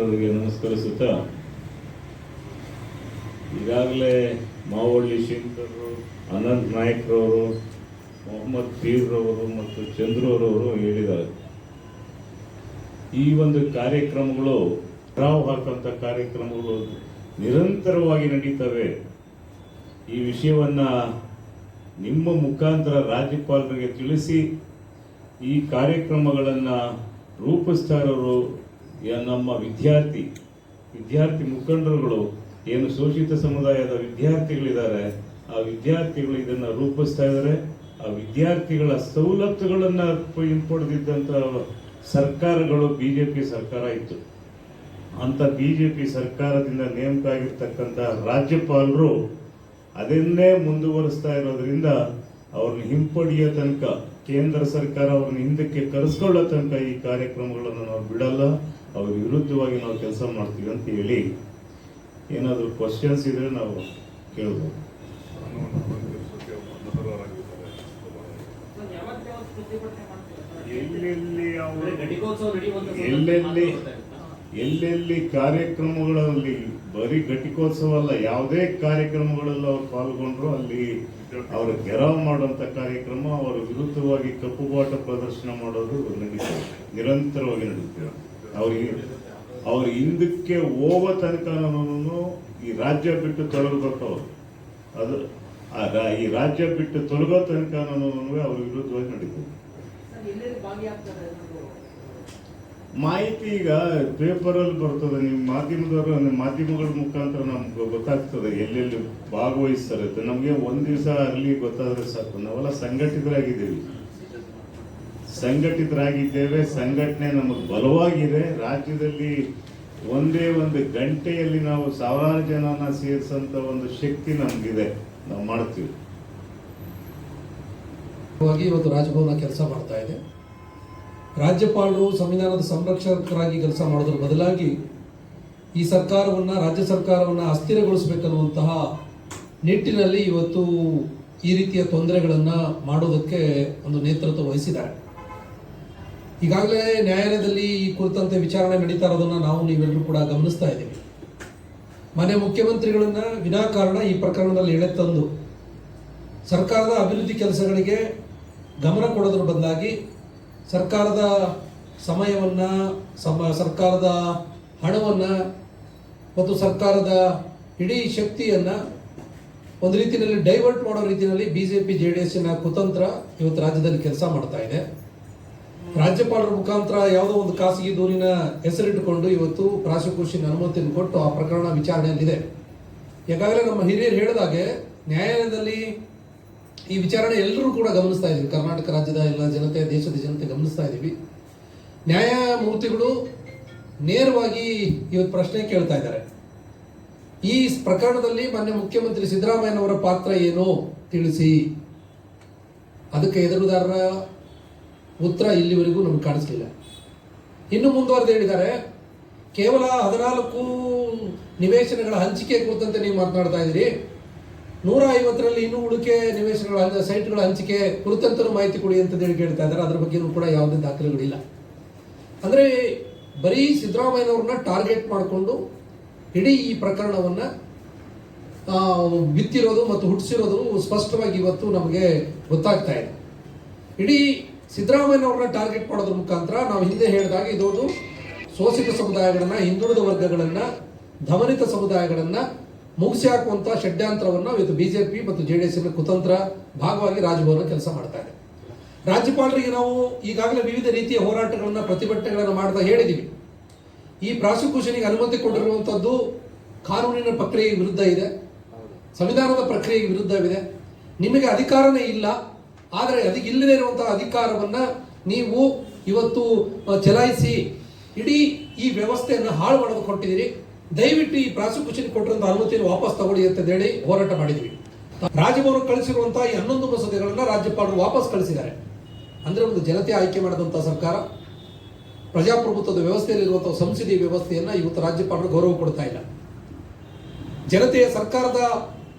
ಅವರಿಗೆ ನಮಸ್ಕರಿಸುತ್ತಾ, ಈಗಾಗಲೇ ಮಾವಳ್ಳಿ ಶಂಕರ್ರು, ಅನಂತ್ ನಾಯಕ್ರವರು, ಮೊಹಮ್ಮದ್ ಪೀರ್ರವರು ಮತ್ತು ಚಂದ್ರರವರು ಹೇಳಿದ್ದಾರೆ. ಈ ಒಂದು ಕಾರ್ಯಕ್ರಮಗಳು ರಾವ್ ಹಾಕುವಂಥ ಕಾರ್ಯಕ್ರಮಗಳು ನಿರಂತರವಾಗಿ ನಡೀತವೆ. ಈ ವಿಷಯವನ್ನ ನಿಮ್ಮ ಮುಖಾಂತರ ರಾಜ್ಯಪಾಲರಿಗೆ ತಿಳಿಸಿ ಈ ಕಾರ್ಯಕ್ರಮಗಳನ್ನು ರೂಪಿಸ್ತಾ ಇರೋರು ನಮ್ಮ ವಿದ್ಯಾರ್ಥಿ ಮುಖಂಡರುಗಳು, ಏನು ಶೋಷಿತ ಸಮುದಾಯದ ವಿದ್ಯಾರ್ಥಿಗಳಿದ್ದಾರೆ, ಆ ವಿದ್ಯಾರ್ಥಿಗಳು ಇದನ್ನು ರೂಪಿಸ್ತಾ ಇದ್ದಾರೆ. ಆ ವಿದ್ಯಾರ್ಥಿಗಳ ಸವಲತ್ತುಗಳನ್ನು ಹಿಂಪಡೆದಿದ್ದಂಥ ಸರ್ಕಾರಗಳು ಬಿಜೆಪಿ ಸರ್ಕಾರ ಇತ್ತು. ಅಂತ ಬಿಜೆಪಿ ಸರ್ಕಾರದಿಂದ ನೇಮಕ ಆಗಿರ್ತಕ್ಕಂಥ ರಾಜ್ಯಪಾಲರು ಅದನ್ನೇ ಮುಂದುವರಿಸ್ತಾ ಇರೋದ್ರಿಂದ ಅವ್ರನ್ನ ಹಿಂಪಡೆಯೋ ತನಕ, ಕೇಂದ್ರ ಸರ್ಕಾರ ಅವ್ರನ್ನ ಹಿಂದಕ್ಕೆ ಕರೆಸ್ಕೊಳ್ಳೋ ತನಕ ಈ ಕಾರ್ಯಕ್ರಮಗಳನ್ನು ನಾವು ಬಿಡಲ್ಲ, ಅವ್ರ ವಿರುದ್ಧವಾಗಿ ನಾವು ಕೆಲಸ ಮಾಡ್ತೀವಿ ಅಂತ ಹೇಳಿ. ಏನಾದರೂ ಕ್ವಶನ್ಸ್ ಇದ್ರೆ ನಾವು ಕೇಳ್ಬೋದು. ಎಲ್ಲೆಲ್ಲಿ ಕಾರ್ಯಕ್ರಮಗಳಲ್ಲಿ ಬರೀ ಘಟಿಕೋತ್ಸವ ಅಲ್ಲ, ಯಾವುದೇ ಕಾರ್ಯಕ್ರಮಗಳಲ್ಲಿ ಅವ್ರು ಪಾಲ್ಗೊಂಡ್ರು ಅಲ್ಲಿ ಅವರು ಗೆರಾವ್ ಮಾಡುವಂತ ಕಾರ್ಯಕ್ರಮ, ಅವರ ವಿರುದ್ಧವಾಗಿ ಕಪ್ಪುಬಾಟ ಪ್ರದರ್ಶನ ಮಾಡೋದು ನಡೀತದೆ, ನಿರಂತರವಾಗಿ ನಡೀತದೆ. ಅವ್ರ ಹಿಂದಕ್ಕೆ ಹೋಗೋ ತನಕ ಈ ರಾಜ್ಯ ಬಿಟ್ಟು ತೊಲಗಬೇಕು. ಅದು ಈ ರಾಜ್ಯ ಬಿಟ್ಟು ತೊಲಗೋ ತನಕ ಅವ್ರ ವಿರುದ್ಧವಾಗಿ ನಡೀತದೆ. ಮಾಹಿತಿ ಈಗ ಪೇಪರಲ್ಲಿ ಬರ್ತದೆ, ನಿಮ್ಮ ಮಾಧ್ಯಮಗಳ ಮುಖಾಂತರ ನಮ್ಗೆ ಗೊತ್ತಾಗ್ತದೆ ಎಲ್ಲೆಲ್ಲಿ ಭಾಗವಹಿಸ್ತಾರೆ. ನಮ್ಗೆ ಒಂದ್ ದಿವಸ ಅಲ್ಲಿ ಗೊತ್ತಾದ್ರೆ ಸಾಕು. ನಾವೆಲ್ಲ ಸಂಘಟಿತರಾಗಿದ್ದೇವೆ. ಸಂಘಟನೆ ನಮಗೆ ಬಲವಾಗಿದೆ. ರಾಜ್ಯದಲ್ಲಿ ಒಂದೇ ಒಂದು ಗಂಟೆಯಲ್ಲಿ ನಾವು ಸಾವಿರಾರು ಜನನ ಸೇರಿಸಂತ ಒಂದು ಶಕ್ತಿ ನಮ್ಗಿದೆ. ನಾವು ಮಾಡ್ತೀವಿ. ಇವತ್ತು ರಾಜಭವನ ಕೆಲಸ ಮಾಡ್ತಾ ಇದೆ. ರಾಜ್ಯಪಾಲರು ಸಂವಿಧಾನದ ಸಂರಕ್ಷಕರಾಗಿ ಕೆಲಸ ಮಾಡೋದ್ರ ಬದಲಾಗಿ ಈ ಸರ್ಕಾರವನ್ನು, ರಾಜ್ಯ ಸರ್ಕಾರವನ್ನು ಅಸ್ಥಿರಗೊಳಿಸಬೇಕನ್ನುವಂತಹ ನಿಟ್ಟಿನಲ್ಲಿ ಇವತ್ತು ಈ ರೀತಿಯ ತೊಂದರೆಗಳನ್ನು ಮಾಡೋದಕ್ಕೆ ಒಂದು ನೇತೃತ್ವ ವಹಿಸಿದ್ದಾರೆ. ಈಗಾಗಲೇ ನ್ಯಾಯಾಲಯದಲ್ಲಿ ಈ ಕುರಿತಂತೆ ವಿಚಾರಣೆ ನಡೀತಾ ಇರೋದನ್ನು ನಾವು ನೀವೆಲ್ಲರೂ ಕೂಡ ಗಮನಿಸ್ತಾ ಇದ್ದೀವಿ. ಮಾನ್ಯ ಮುಖ್ಯಮಂತ್ರಿಗಳನ್ನ ವಿನಾಕಾರಣ ಈ ಪ್ರಕರಣದಲ್ಲಿ ಎಳೆತಂದು ಸರ್ಕಾರದ ಅಭಿವೃದ್ಧಿ ಕೆಲಸಗಳಿಗೆ ಗಮನ ಕೊಡೋದ್ರ ಬದಲಾಗಿ ಸರ್ಕಾರದ ಸಮಯವನ್ನು, ಸರ್ಕಾರದ ಹಣವನ್ನು ಮತ್ತು ಸರ್ಕಾರದ ಇಡೀ ಶಕ್ತಿಯನ್ನು ಒಂದು ರೀತಿಯಲ್ಲಿ ಡೈವರ್ಟ್ ಮಾಡೋ ರೀತಿಯಲ್ಲಿ ಬಿಜೆಪಿ JDSನ ಕುತಂತ್ರ ಇವತ್ತು ರಾಜ್ಯದಲ್ಲಿ ಕೆಲಸ ಮಾಡ್ತಾ ಇದೆ. ರಾಜ್ಯಪಾಲರ ಮುಖಾಂತರ ಯಾವುದೋ ಒಂದು ಖಾಸಗಿ ದೂರಿನ ಹೆಸರಿಟ್ಟುಕೊಂಡು ಇವತ್ತು ಪ್ರಾಸಿಕ್ಯೂಷನ್ ಅನುಮತಿಯನ್ನು ಕೊಟ್ಟು ಆ ಪ್ರಕರಣ ವಿಚಾರಣೆಯಲ್ಲಿದೆ. ಈಗಾಗಲೇ ನಮ್ಮ ಹಿರಿಯರು ಹೇಳಿದಾಗೆ ನ್ಯಾಯಾಲಯದಲ್ಲಿ ಈ ವಿಚಾರಣೆ ಎಲ್ಲರೂ ಕೂಡ ಗಮನಿಸ್ತಾ ಇದ್ದೀವಿ. ಕರ್ನಾಟಕ ರಾಜ್ಯದ ಎಲ್ಲ ಜನತೆ, ದೇಶದ ಜನತೆ ಗಮನಿಸ್ತಾ ಇದ್ದೀವಿ. ನ್ಯಾಯಮೂರ್ತಿಗಳು ನೇರವಾಗಿ ಇವತ್ತು ಪ್ರಶ್ನೆ ಕೇಳ್ತಾ ಇದ್ದಾರೆ. ಈ ಪ್ರಕರಣದಲ್ಲಿ ಮಾನ್ಯ ಮುಖ್ಯಮಂತ್ರಿ ಸಿದ್ದರಾಮಯ್ಯನವರ ಪಾತ್ರ ಏನು ತಿಳಿಸಿ. ಅದಕ್ಕೆ ಎದುರುದಾರರ ಉತ್ತರ ಇಲ್ಲಿವರೆಗೂ ನಮ್ಗೆ ಕಾಣಿಸ್ಲಿಲ್ಲ. ಇನ್ನು ಮುಂದುವರೆದು ಹೇಳಿದ್ದಾರೆ, ಕೇವಲ 14 ನಿವೇಶನಗಳ ಹಂಚಿಕೆ ಕುರಿತಂತೆ ನೀವು ಮಾತನಾಡ್ತಾ ಇದ್ದೀರಿ, 150ರಲ್ಲಿ ಇನ್ನೂ ಉಳಿಕೆ ನಿವೇಶನಗಳ ಸೈಟ್ಗಳ ಹಂಚಿಕೆ ಕುರಿತಂತೆ ಮಾಹಿತಿ ಕೊಡಿ ಅಂತ ಹೇಳಿ ಕೇಳ್ತಾ ಇದ್ದಾರೆ. ಅದ್ರ ಬಗ್ಗೆನೂ ಕೂಡ ಯಾವುದೇ ದಾಖಲೆಗಳಿಲ್ಲ. ಅಂದರೆ ಬರೀ ಸಿದ್ದರಾಮಯ್ಯನವ್ರನ್ನ ಟಾರ್ಗೆಟ್ ಮಾಡಿಕೊಂಡು ಇಡೀ ಈ ಪ್ರಕರಣವನ್ನು ಬಿತ್ತಿರೋದು ಮತ್ತು ಹುಟ್ಟಿಸಿರೋದು ಸ್ಪಷ್ಟವಾಗಿ ಇವತ್ತು ನಮಗೆ ಗೊತ್ತಾಗ್ತಾ ಇದೆ. ಇಡೀ ಸಿದ್ದರಾಮಯ್ಯನವ್ರನ್ನ ಟಾರ್ಗೆಟ್ ಮಾಡೋದ್ರ ಮುಖಾಂತರ ನಾವು ಹಿಂದೆ ಹೇಳಿದಾಗ ಇದೊಂದು ಶೋಷಿತ ಸಮುದಾಯಗಳನ್ನ, ಹಿಂದುಳಿದ ವರ್ಗಗಳನ್ನ, ದಮನಿತ ಸಮುದಾಯಗಳನ್ನ ಮುಗಿಸಿ ಹಾಕುವಂತಹ ಷಡ್ಯಂತ್ರವನ್ನು ಇವತ್ತು ಬಿಜೆಪಿ ಮತ್ತು JDSನ ಕುತಂತ್ರ ಭಾಗವಾಗಿ ರಾಜಭವನ ಕೆಲಸ ಮಾಡ್ತಾ ಇದೆ. ರಾಜ್ಯಪಾಲರಿಗೆ ನಾವು ಈಗಾಗಲೇ ವಿವಿಧ ರೀತಿಯ ಹೋರಾಟಗಳನ್ನ, ಪ್ರತಿಭಟನೆಗಳನ್ನು ಮಾಡ್ತಾ ಹೇಳಿದ್ದೀವಿ. ಈ ಪ್ರಾಸಿಕ್ಯೂಷನ್ಗೆ ಅನುಮತಿ ಕೊಟ್ಟಿರುವಂಥದ್ದು ಕಾನೂನಿನ ಪ್ರಕ್ರಿಯೆಗೆ ವಿರುದ್ಧ ಇದೆ, ಸಂವಿಧಾನದ ಪ್ರಕ್ರಿಯೆಗೆ ವಿರುದ್ಧವಿದೆ. ನಿಮಗೆ ಅಧಿಕಾರನೇ ಇಲ್ಲ, ಆದರೆ ಅದಕ್ಕೆ ಇಲ್ಲದೇ ಇರುವಂತಹ ಅಧಿಕಾರವನ್ನ ನೀವು ಇವತ್ತು ಚಲಾಯಿಸಿ ಇಡೀ ಈ ವ್ಯವಸ್ಥೆಯನ್ನು ಹಾಳು ಮಾಡೋದು ಕೊಟ್ಟಿದ್ದೀರಿ. ದಯವಿಟ್ಟು ಈ ಪ್ರಾಸಿಕ್ಯೂಷನ್ ಕೊಟ್ಟಿರುವಂಥ ಅನುಮತಿಯನ್ನು ವಾಪಸ್ ತಗೊಳ್ಳಿ ಅಂತ ಹೇಳಿ ಹೋರಾಟ ಮಾಡಿದ್ವಿ. ರಾಜಭವನ ಕಳಿಸಿರುವಂತಹ ಈ 11 ಮಸೂದೆಗಳನ್ನ ರಾಜ್ಯಪಾಲರು ವಾಪಸ್ ಕಳಿಸಿದ್ದಾರೆ. ಅಂದ್ರೆ ಒಂದು ಜನತೆ ಆಯ್ಕೆ ಮಾಡಿದಂತಹ ಸರ್ಕಾರ, ಪ್ರಜಾಪ್ರಭುತ್ವದ ವ್ಯವಸ್ಥೆಯಲ್ಲಿರುವಂತಹ ಸಂಸದೀಯ ವ್ಯವಸ್ಥೆಯನ್ನ ಇವತ್ತು ರಾಜ್ಯಪಾಲರು ಗೌರವ ಕೊಡ್ತಾ ಇಲ್ಲ. ಜನತೆಯ ಸರ್ಕಾರದ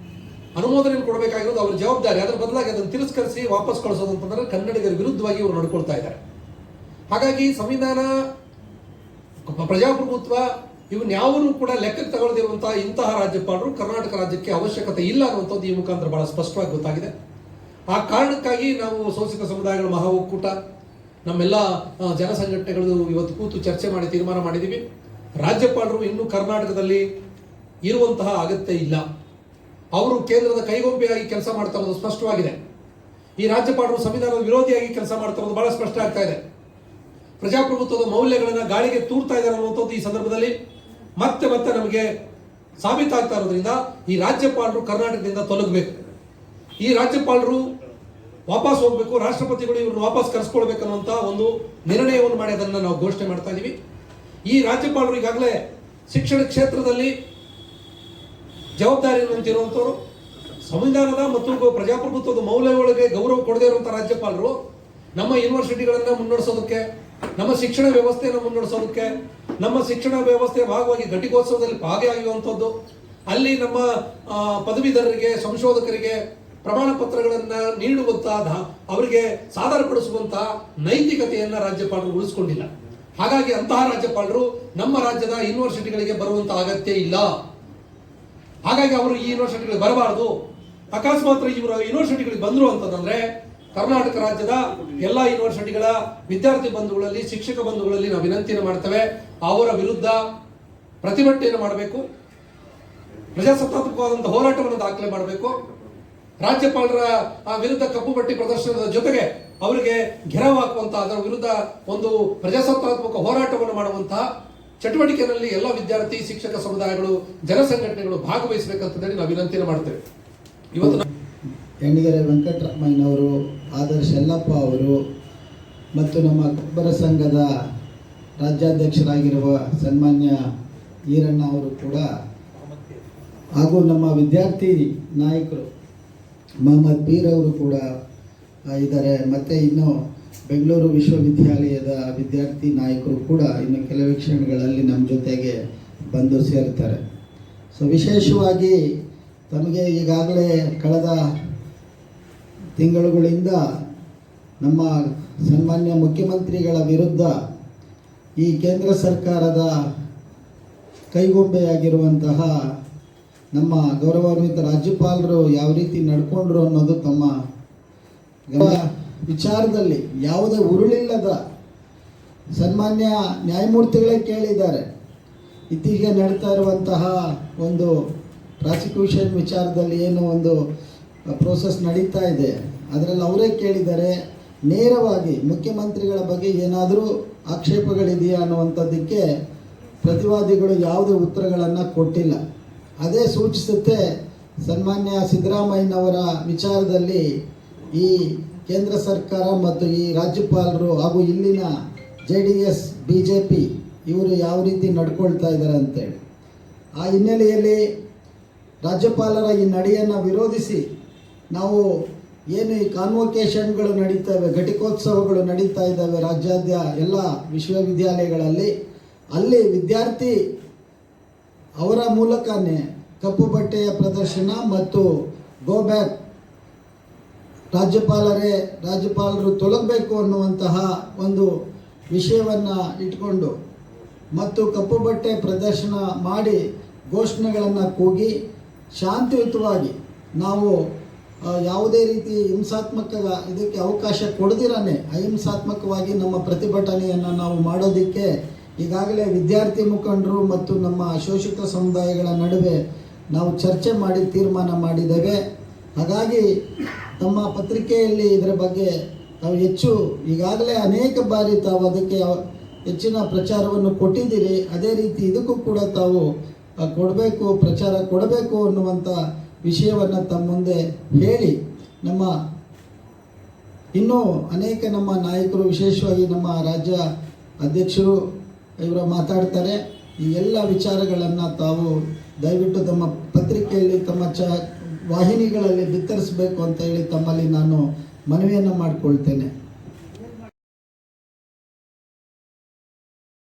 ಅನುಮೋದನೆ ಕೊಡಬೇಕಾಗಿರೋದು ಅವರ ಜವಾಬ್ದಾರಿ. ಅದರ ಬದಲಾಗಿ ಅದನ್ನು ತಿರಸ್ಕರಿಸಿ ವಾಪಸ್ ಕಳಿಸೋದು ಅಂತಂದ್ರೆ ಕನ್ನಡಿಗರ ವಿರುದ್ಧವಾಗಿ ಇವರು ನಡ್ಕೊಳ್ತಾ ಇದ್ದಾರೆ. ಹಾಗಾಗಿ ಸಂವಿಧಾನ, ಪ್ರಜಾಪ್ರಭುತ್ವ ಇವನ್ಯಾವೂ ಕೂಡ ಲೆಕ್ಕಕ್ಕೆ ತಗೊಳ್ದಿರುವಂತಹ ಇಂತಹ ರಾಜ್ಯಪಾಲರು ಕರ್ನಾಟಕ ರಾಜ್ಯಕ್ಕೆ ಅವಶ್ಯಕತೆ ಇಲ್ಲ ಅನ್ನುವಂಥದ್ದು ಈ ಮುಖಾಂತರ ಬಹಳ ಸ್ಪಷ್ಟವಾಗಿ ಗೊತ್ತಾಗಿದೆ. ಆ ಕಾರಣಕ್ಕಾಗಿ ನಾವು ಶೋಷಿತ ಸಮುದಾಯಗಳ ಮಹಾ ಒಕ್ಕೂಟ ನಮ್ಮೆಲ್ಲ ಜನ ಸಂಘಟನೆಗಳು ಇವತ್ತು ಕೂತು ಚರ್ಚೆ ಮಾಡಿ ತೀರ್ಮಾನ ಮಾಡಿದ್ದೀವಿ. ರಾಜ್ಯಪಾಲರು ಇನ್ನೂ ಕರ್ನಾಟಕದಲ್ಲಿ ಇರುವಂತಹ ಅಗತ್ಯ ಇಲ್ಲ. ಅವರು ಕೇಂದ್ರದ ಕೈಗೊಂಬೆಯಾಗಿ ಕೆಲಸ ಮಾಡ್ತಾ ಇರೋದು ಸ್ಪಷ್ಟವಾಗಿದೆ. ಈ ರಾಜ್ಯಪಾಲರು ಸಂವಿಧಾನದ ವಿರೋಧಿಯಾಗಿ ಕೆಲಸ ಮಾಡ್ತಾ ಇರೋದು ಬಹಳ ಸ್ಪಷ್ಟ ಆಗ್ತಾ ಇದೆ. ಪ್ರಜಾಪ್ರಭುತ್ವದ ಮೌಲ್ಯಗಳನ್ನು ಗಾಳಿಗೆ ತೂರ್ತಾ ಇದ್ದಾರೆ ಅನ್ನುವಂಥದ್ದು ಈ ಸಂದರ್ಭದಲ್ಲಿ ಮತ್ತೆ ಮತ್ತೆ ನಮಗೆ ಸಾಬೀತಾಗ್ತಾ ಇರೋದ್ರಿಂದ ಈ ರಾಜ್ಯಪಾಲರು ಕರ್ನಾಟಕದಿಂದ ತೊಲಗಬೇಕು. ಈ ರಾಜ್ಯಪಾಲರು ವಾಪಸ್ ಹೋಗಬೇಕು. ರಾಷ್ಟ್ರಪತಿಗಳು ಇವ್ರನ್ನ ವಾಪಸ್ ಕರೆಸ್ಕೊಳ್ಬೇಕನ್ನುವಂಥ ಒಂದು ನಿರ್ಣಯವನ್ನು ಮಾಡಿ ಅದನ್ನು ನಾವು ಘೋಷಣೆ ಮಾಡ್ತಾ ಇದ್ದೀವಿ. ಈ ರಾಜ್ಯಪಾಲರು ಈಗಾಗಲೇ ಶಿಕ್ಷಣ ಕ್ಷೇತ್ರದಲ್ಲಿ ಜವಾಬ್ದಾರಿ ಹೊಂದಿರುವಂಥವ್ರು, ಸಂವಿಧಾನದ ಮತ್ತು ಪ್ರಜಾಪ್ರಭುತ್ವದ ಮೌಲ್ಯಗಳಿಗೆ ಗೌರವ ಕೊಡದೇ ಇರುವಂಥ ರಾಜ್ಯಪಾಲರು ನಮ್ಮ ಯೂನಿವರ್ಸಿಟಿಗಳನ್ನು ಮುನ್ನಡೆಸೋದಕ್ಕೆ, ನಮ್ಮ ಶಿಕ್ಷಣ ವ್ಯವಸ್ಥೆಯನ್ನು ಮುನ್ನಡೆಸೋದಕ್ಕೆ, ನಮ್ಮ ಶಿಕ್ಷಣ ವ್ಯವಸ್ಥೆಯ ಭಾಗವಾಗಿ ಘಟಿಕೋತ್ಸವದಲ್ಲಿ ಭಾಗಿಯಾಗುವಂಥದ್ದು, ಅಲ್ಲಿ ನಮ್ಮ ಪದವೀಧರರಿಗೆ, ಸಂಶೋಧಕರಿಗೆ ಪ್ರಮಾಣ ಪತ್ರಗಳನ್ನು ನೀಡುವಂತಹ, ಅವರಿಗೆ ಸಾದರಪಡಿಸುವಂತಹ ನೈತಿಕತೆಯನ್ನು ರಾಜ್ಯಪಾಲರು ಉಳಿಸ್ಕೊಂಡಿಲ್ಲ. ಹಾಗಾಗಿ ಅಂತಹ ರಾಜ್ಯಪಾಲರು ನಮ್ಮ ರಾಜ್ಯದ ಯೂನಿವರ್ಸಿಟಿಗಳಿಗೆ ಬರುವಂತಹ ಅಗತ್ಯ ಇಲ್ಲ. ಹಾಗಾಗಿ ಅವರು ಈ ಯೂನಿವರ್ಸಿಟಿಗಳಿಗೆ ಬರಬಾರದು. ಅಕಸ್ಮಾತ್ ಇವರು ಯೂನಿವರ್ಸಿಟಿಗಳಿಗೆ ಬಂದರು ಅಂತಂದ್ರೆ ಕರ್ನಾಟಕ ರಾಜ್ಯದ ಎಲ್ಲ ಯೂನಿವರ್ಸಿಟಿಗಳ ವಿದ್ಯಾರ್ಥಿ ಬಂಧುಗಳಲ್ಲಿ, ಶಿಕ್ಷಕ ಬಂಧುಗಳಲ್ಲಿ ನಾವು ವಿನಂತಿಯನ್ನು ಮಾಡ್ತೇವೆ, ಅವರ ವಿರುದ್ಧ ಪ್ರತಿಭಟನೆಯನ್ನು ಮಾಡಬೇಕು, ಪ್ರಜಾಸತ್ತಾತ್ಮಕವಾದಂತಹ ಹೋರಾಟವನ್ನು ದಾಖಲೆ ಮಾಡಬೇಕು. ರಾಜ್ಯಪಾಲರ ವಿರುದ್ಧ ಕಪ್ಪು ಪಟ್ಟಿ ಪ್ರದರ್ಶನದ ಜೊತೆಗೆ ಅವರಿಗೆ ಘೆರಾವ್ ಹಾಕುವಂತಹ, ಅದರ ವಿರುದ್ಧ ಒಂದು ಪ್ರಜಾಸತ್ತಾತ್ಮಕ ಹೋರಾಟವನ್ನು ಮಾಡುವಂತಹ ಚಟುವಟಿಕೆಯಲ್ಲಿ ಎಲ್ಲ ವಿದ್ಯಾರ್ಥಿ, ಶಿಕ್ಷಕ ಸಮುದಾಯಗಳು, ಜನ ಸಂಘಟನೆಗಳು ಭಾಗವಹಿಸಬೇಕಂತ ನಾವು ವಿನಂತಿಯನ್ನು ಮಾಡ್ತೇವೆ. ಇವತ್ತು ಎಣ್ಣಿಗೆರೆ ವೆಂಕಟರಾಮಯ್ಯನವರು, ಆದರ್ಶ್ ಯಲ್ಲಪ್ಪ ಅವರು ಮತ್ತು ನಮ್ಮ ಕೊಬ್ಬರ ಸಂಘದ ರಾಜ್ಯಾಧ್ಯಕ್ಷರಾಗಿರುವ ಸನ್ಮಾನ್ಯ ಈರಣ್ಣ ಅವರು ಕೂಡ, ಹಾಗೂ ನಮ್ಮ ವಿದ್ಯಾರ್ಥಿ ನಾಯಕರು ಮೊಹಮ್ಮದ್ ಪೀರ್ ಅವರು ಕೂಡ ಇದ್ದಾರೆ. ಮತ್ತು ಇನ್ನು ಬೆಂಗಳೂರು ವಿಶ್ವವಿದ್ಯಾಲಯದ ವಿದ್ಯಾರ್ಥಿ ನಾಯಕರು ಕೂಡ ಇನ್ನು ಕೆಲವೇ ಕ್ಷಣಗಳಲ್ಲಿ ನಮ್ಮ ಜೊತೆಗೆ ಬಂದು ಸೇರ್ತಾರೆ. ಸೊ ವಿಶೇಷವಾಗಿ ತಮಗೆ ಈಗಾಗಲೇ ಕಳೆದ ತಿಂಗಳುಗಳಿಂದ ನಮ್ಮ ಸನ್ಮಾನ್ಯ ಮುಖ್ಯಮಂತ್ರಿಗಳ ವಿರುದ್ಧ ಈ ಕೇಂದ್ರ ಸರ್ಕಾರದ ಕೈಗೊಂಬೆಯಾಗಿರುವಂತಹ ನಮ್ಮ ಗೌರವಾನ್ವಿತ ರಾಜ್ಯಪಾಲರು ಯಾವ ರೀತಿ ನಡ್ಕೊಂಡ್ರು ಅನ್ನೋದು ತಮ್ಮ ವಿಚಾರದಲ್ಲಿ ಯಾವುದೇ ಉರುಳಿಲ್ಲದ ಸನ್ಮಾನ್ಯ ನ್ಯಾಯಮೂರ್ತಿಗಳೇ ಕೇಳಿದ್ದಾರೆ. ಇತ್ತೀಚೆಗೆ ನಡೀತಾ ಇರುವಂತಹ ಒಂದು ಪ್ರಾಸಿಕ್ಯೂಷನ್ ವಿಚಾರದಲ್ಲಿ ಏನು ಒಂದು ಪ್ರೋಸೆಸ್ ನಡೀತಾ ಇದೆ, ಅದರಲ್ಲಿ ಅವರೇ ಕೇಳಿದ್ದಾರೆ, ನೇರವಾಗಿ ಮುಖ್ಯಮಂತ್ರಿಗಳ ಬಗ್ಗೆ ಏನಾದರೂ ಆಕ್ಷೇಪಗಳಿದೆಯಾ ಅನ್ನುವಂಥದ್ದಕ್ಕೆ ಪ್ರತಿವಾದಿಗಳು ಯಾವುದೇ ಉತ್ತರಗಳನ್ನು ಕೊಟ್ಟಿಲ್ಲ. ಅದೇ ಸೂಚಿಸುತ್ತೆ ಸನ್ಮಾನ್ಯ ಸಿದ್ದರಾಮಯ್ಯನವರ ವಿಚಾರದಲ್ಲಿ ಈ ಕೇಂದ್ರ ಸರ್ಕಾರ ಮತ್ತು ಈ ರಾಜ್ಯಪಾಲರು ಹಾಗೂ ಇಲ್ಲಿನ JDS BJP ಇವರು ಯಾವ ರೀತಿ ನಡ್ಕೊಳ್ತಾ ಇದ್ದಾರೆ ಅಂತೇಳಿ. ಆ ಹಿನ್ನೆಲೆಯಲ್ಲಿ ರಾಜ್ಯಪಾಲರ ಈ ನಡೆಯನ್ನು ವಿರೋಧಿಸಿ ನಾವು ಏನು ಈ ಕಾನ್ವೊಕೇಶನ್ಗಳು ನಡೀತವೆ, ಘಟಿಕೋತ್ಸವಗಳು ನಡೀತಾ ಇದ್ದಾವೆ ರಾಜ್ಯಾದ್ಯ ಎಲ್ಲ ವಿಶ್ವವಿದ್ಯಾಲಯಗಳಲ್ಲಿ, ಅಲ್ಲಿ ವಿದ್ಯಾರ್ಥಿ ಅವರ ಮೂಲಕನೇ ಕಪ್ಪು ಬಟ್ಟೆಯ ಪ್ರದರ್ಶನ ಮತ್ತು ಗೋ ಬ್ಯಾಕ್, ರಾಜ್ಯಪಾಲರು ತೊಲಗಬೇಕು ಅನ್ನುವಂತಹ ಒಂದು ವಿಷಯವನ್ನು ಇಟ್ಕೊಂಡು ಮತ್ತು ಕಪ್ಪು ಬಟ್ಟೆ ಪ್ರದರ್ಶನ ಮಾಡಿ ಘೋಷಣೆಗಳನ್ನು ಕೂಗಿ ಶಾಂತಿಯುತವಾಗಿ ನಾವು ಯಾವುದೇ ರೀತಿ ಹಿಂಸಾತ್ಮಕ ಇದಕ್ಕೆ ಅವಕಾಶ ಕೊಡದಿರನೇ ಅಹಿಂಸಾತ್ಮಕವಾಗಿ ನಮ್ಮ ಪ್ರತಿಭಟನೆಯನ್ನು ನಾವು ಮಾಡೋದಕ್ಕೆ ಈಗಾಗಲೇ ವಿದ್ಯಾರ್ಥಿ ಮುಖಂಡರು ಮತ್ತು ನಮ್ಮ ಶೋಷಿತ ಸಮುದಾಯಗಳ ನಡುವೆ ನಾವು ಚರ್ಚೆ ಮಾಡಿ ತೀರ್ಮಾನ ಮಾಡಿದ್ದೇವೆ. ಹಾಗಾಗಿ ತಮ್ಮ ಪತ್ರಿಕೆಯಲ್ಲಿ ಇದರ ಬಗ್ಗೆ ತಾವು ಹೆಚ್ಚು ಈಗಾಗಲೇ ಅನೇಕ ಬಾರಿ ತಾವು ಅದಕ್ಕೆ ಹೆಚ್ಚಿನ ಪ್ರಚಾರವನ್ನು ಕೊಟ್ಟಿದ್ದೀರಿ. ಅದೇ ರೀತಿ ಇದಕ್ಕೂ ಕೂಡ ತಾವು ಪ್ರಚಾರ ಕೊಡಬೇಕು ಅನ್ನುವಂಥ ವಿಷಯವನ್ನು ತಮ್ಮ ಮುಂದೆ ಹೇಳಿ, ನಮ್ಮ ಇನ್ನೂ ಅನೇಕ ನಮ್ಮ ನಾಯಕರು, ವಿಶೇಷವಾಗಿ ನಮ್ಮ ರಾಜ್ಯ ಅಧ್ಯಕ್ಷರು ಇವರು ಮಾತಾಡ್ತಾರೆ. ಈ ಎಲ್ಲ ವಿಚಾರಗಳನ್ನು ತಾವು ದಯವಿಟ್ಟು ತಮ್ಮ ಪತ್ರಿಕೆಯಲ್ಲಿ ತಮ್ಮ ವಾಹಿನಿಗಳಲ್ಲಿ ಬಿತ್ತರಿಸಬೇಕು ಅಂತ ಹೇಳಿ ತಮ್ಮಲ್ಲಿ ನಾನು ಮನವಿಯನ್ನು ಮಾಡಿಕೊಳ್ತೇನೆ.